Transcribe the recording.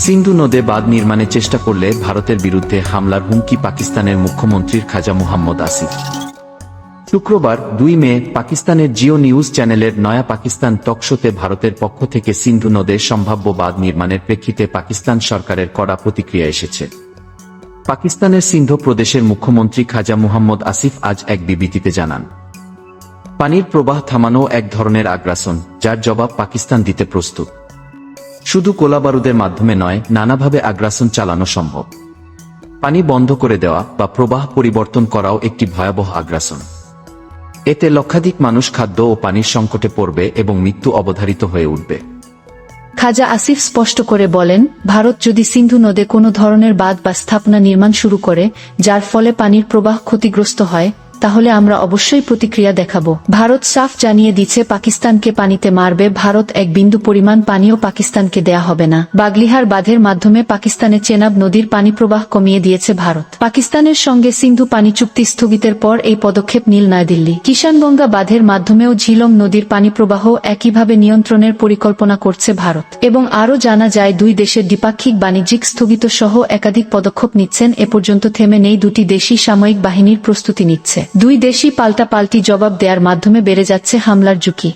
সিন্ধু নদে বাঁধ নির্মাণের চেষ্টা করলে ভারতের বিরুদ্ধে হামলার হুমকি পাকিস্তানের মুখ্যমন্ত্রীর খাজা মুহাম্মদ আসিফ। শুক্রবার 2 মে পাকিস্তানের জিও নিউজ চ্যানেলের নয়া পাকিস্তান টক শোতে ভারতের পক্ষ থেকে সিন্ধু নদে সম্ভাব্য বাঁধ নির্মাণের প্রেক্ষিতে পাকিস্তান সরকারের কড়া প্রতিক্রিয়া এসেছে। পাকিস্তানের সিন্ধু প্রদেশের মুখ্যমন্ত্রী খাজা মুহাম্মদ আসিফ আজ এক বিবৃতিতে জানান, পানির প্রবাহ থামানো এক ধরনের আগ্রাসন, যার জবাব পাকিস্তান দিতে প্রস্তুত। শুধু গোলাবারুদের মাধ্যমে নয়, নানাভাবে আগ্রাসন চালানো সম্ভব। পানি বন্ধ করে দেওয়া বা প্রবাহ পরিবর্তন করাও একটি ভয়াবহ আগ্রাসন। এতে লক্ষাধিক মানুষ খাদ্য ও পানির সংকটে পড়বে এবং মৃত্যু অবধারিত হয়ে উঠবে। খাজা আসিফ স্পষ্ট করে বলেন, ভারত যদি সিন্ধু নদে কোনো ধরনের বাঁধ বা স্থাপনা নির্মাণ শুরু করে যার ফলে পানির প্রবাহ ক্ষতিগ্রস্ত হয়, তাহলে আমরা অবশ্যই প্রতিক্রিয়া দেখাব। ভারত সাফ জানিয়ে দিচ্ছে পাকিস্তানকে পানিতে মারবে। ভারত এক বিন্দু পরিমাণ পানিও পাকিস্তানকে দেয়া হবে না। বাগলিহার বাঁধের মাধ্যমে পাকিস্তানে চেনাব নদীর পানি প্রবাহ কমিয়ে দিয়েছে ভারত। পাকিস্তানের সঙ্গে সিন্ধু পানি চুক্তি স্থগিতের পর এই পদক্ষেপ নিল নয়াদিল্লি। কিষানগঙ্গা বাঁধের মাধ্যমেও ঝিলম নদীর পানি প্রবাহ একইভাবে নিয়ন্ত্রণের পরিকল্পনা করছে ভারত। এবং আরও জানা যায়, দুই দেশের দ্বিপাক্ষিক বাণিজ্যিক স্থগিত সহ একাধিক পদক্ষেপ নিচ্ছেন। এ পর্যন্ত থেমে নেই দুটি দেশই সামরিক বাহিনীর প্রস্তুতি নিচ্ছে। দুই দেশই পাল্টাপাল্টি জবাব দেওয়ার মাধ্যমে বেড়ে যাচ্ছে হামলার ঝুঁকি।